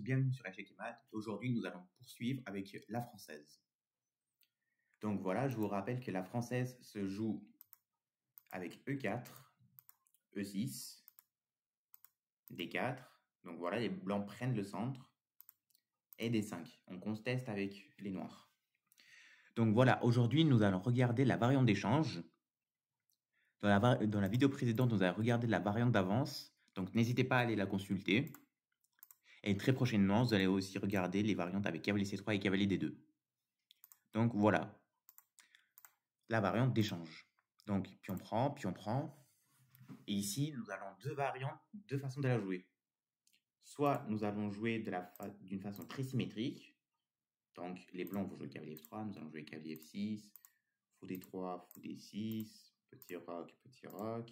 bienvenue sur Échecs et Maths. Aujourd'hui, nous allons poursuivre avec la française. Donc voilà, je vous rappelle que la française se joue avec E4, E6, D4. Donc voilà, les blancs prennent le centre et D5. On conteste avec les noirs. Donc voilà, aujourd'hui, nous allons regarder la variante d'échange. Dans la vidéo précédente, nous avons regardé la variante d'avance. Donc n'hésitez pas à aller la consulter. Et très prochainement, vous allez aussi regarder les variantes avec cavalier C3 et cavalier D2. Donc voilà, la variante d'échange. Donc, puis on prend. Et ici, nous avons deux variantes, deux façons de la jouer. Soit nous allons jouer d'une façon très symétrique. Donc, les blancs vont jouer cavalier F3, nous allons jouer cavalier F6, fou D3, fou D6, petit roc, petit roc.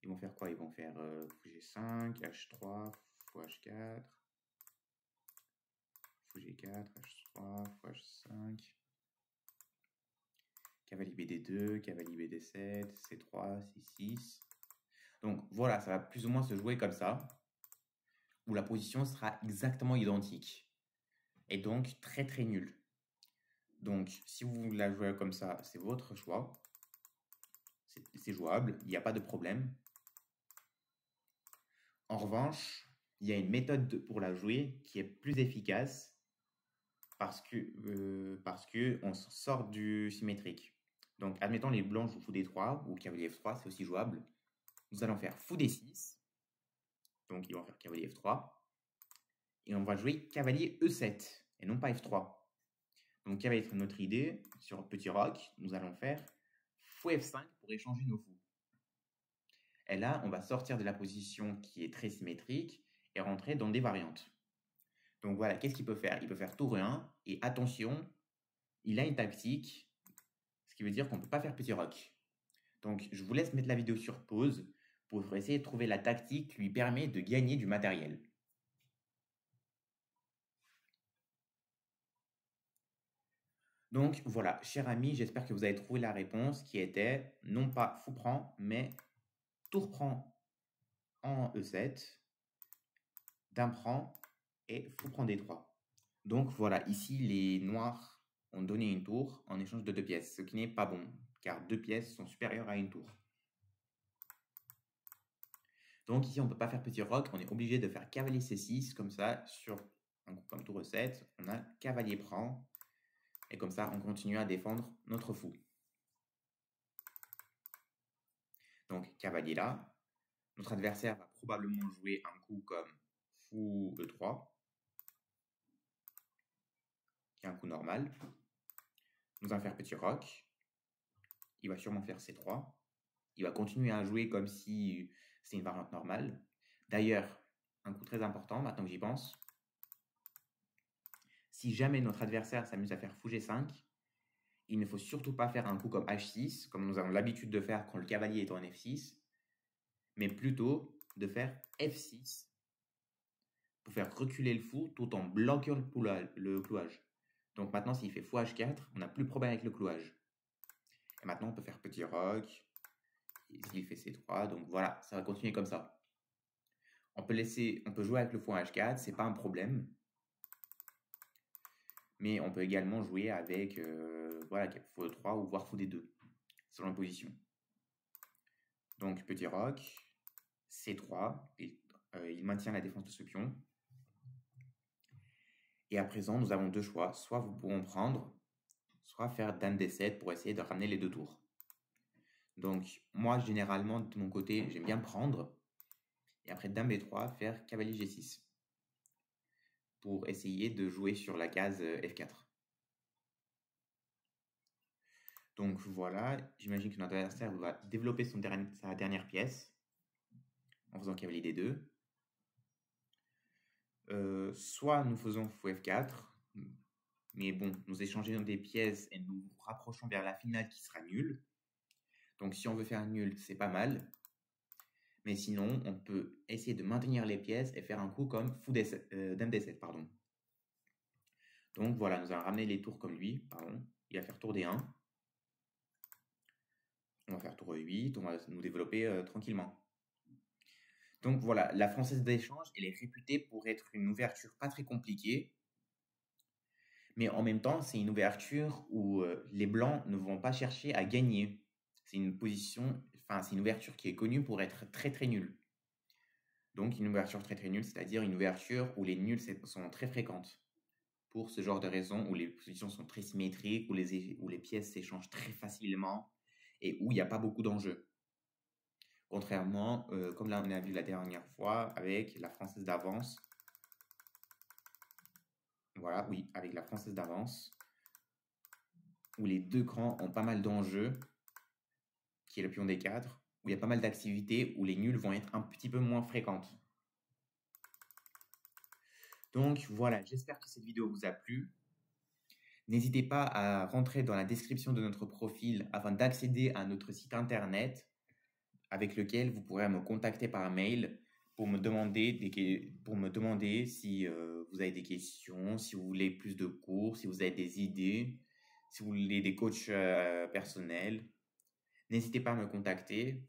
Ils vont faire quoi? Ils vont faire fou G5, H3, fou H4, fou G4, H3, fou H5. Cavalier BD2, cavalier BD7, C3, C6. Donc voilà, ça va plus ou moins se jouer comme ça, où la position sera exactement identique. Et donc très très nulle. Donc si vous la jouez comme ça, c'est votre choix. C'est jouable, il n'y a pas de problème. En revanche, il y a une méthode pour la jouer qui est plus efficace parce que on sort du symétrique. Donc, admettons les blancs jouent fou D3 ou cavalier F3, c'est aussi jouable. Nous allons faire fou D6. Donc, ils vont faire cavalier F3. Et on va jouer cavalier E7 et non pas F3. Donc, quelle va être notre idée? Sur petit roc, nous allons faire fou F5 pour échanger nos fous. Et là, on va sortir de la position qui est très symétrique et rentrer dans des variantes. Donc voilà, qu'est-ce qu'il peut faire? Il peut faire tour 1 et attention, il a une tactique, ce qui veut dire qu'on ne peut pas faire petit roc. Donc je vous laisse mettre la vidéo sur pause pour essayer de trouver la tactique qui lui permet de gagner du matériel. Donc voilà, cher ami, j'espère que vous avez trouvé la réponse qui était non pas fou prend, mais tour prend en E7, dame prend et fou prend D3. Donc voilà, ici les noirs ont donné une tour en échange de 2 pièces, ce qui n'est pas bon, car 2 pièces sont supérieures à une tour. Donc ici on ne peut pas faire petit roc, on est obligé de faire cavalier C6, comme ça, sur un coup comme tour E7, on a cavalier prend, et comme ça on continue à défendre notre fou. Donc cavalier là, notre adversaire va probablement jouer un coup comme fou E3, qui est un coup normal. Nous allons faire petit roc, il va sûrement faire C3, il va continuer à jouer comme si c'était une variante normale. D'ailleurs, un coup très important, maintenant que j'y pense, si jamais notre adversaire s'amuse à faire fou G5, il ne faut surtout pas faire un coup comme H6, comme nous avons l'habitude de faire quand le cavalier est en F6, mais plutôt de faire F6 pour faire reculer le fou tout en bloquant le clouage. Donc maintenant, s'il fait fou H4, on n'a plus de problème avec le clouage. Et maintenant, on peut faire petit roc, s'il fait C3, donc voilà, ça va continuer comme ça. On peut jouer avec le fou H4, c'est pas un problème. Mais on peut également jouer avec voilà, fou E3 ou voire fou D2, selon la position. Donc petit roc, C3, il maintient la défense de ce pion. Et à présent, nous avons deux choix. Soit vous pourrez prendre, soit faire dame D7 pour essayer de ramener les deux tours. Donc moi, généralement, de mon côté, j'aime bien prendre. Et après dame B3, faire cavalier G6 pour essayer de jouer sur la case F4. Donc voilà, j'imagine que notre adversaire va développer sa dernière pièce en faisant cavalier D2. Soit nous faisons fou F4, mais bon, nous échangeons des pièces et nous nous rapprochons vers la finale qui sera nulle. Donc si on veut faire nul, c'est pas mal. Mais sinon, on peut essayer de maintenir les pièces et faire un coup comme fou D7, dame D7, pardon. Donc voilà, nous allons ramener les tours comme lui, pardon. Il va faire tour D1. On va faire tour E8, on va nous développer tranquillement. Donc voilà, la Française d'échange, elle est réputée pour être une ouverture pas très compliquée, mais en même temps, c'est une ouverture où les Blancs ne vont pas chercher à gagner. C'est une position, enfin, c'est une ouverture qui est connue pour être très très nulle. Donc une ouverture très très nulle, c'est-à-dire une ouverture où les nuls sont très fréquentes. Pour ce genre de raison, où les positions sont très symétriques, où les pièces s'échangent très facilement et où il n'y a pas beaucoup d'enjeux. Contrairement, comme là on a vu la dernière fois avec la Française d'avance. Voilà, oui, avec la Française d'avance, où les deux crans ont pas mal d'enjeux, qui est le pion des 4, où il y a pas mal d'activités où les nuls vont être un petit peu moins fréquentes. Donc voilà, j'espère que cette vidéo vous a plu. N'hésitez pas à rentrer dans la description de notre profil afin d'accéder à notre site internet avec lequel vous pourrez me contacter par mail pour me demander si vous avez des questions, si vous voulez plus de cours, si vous avez des idées, si vous voulez des coachs personnels. N'hésitez pas à me contacter.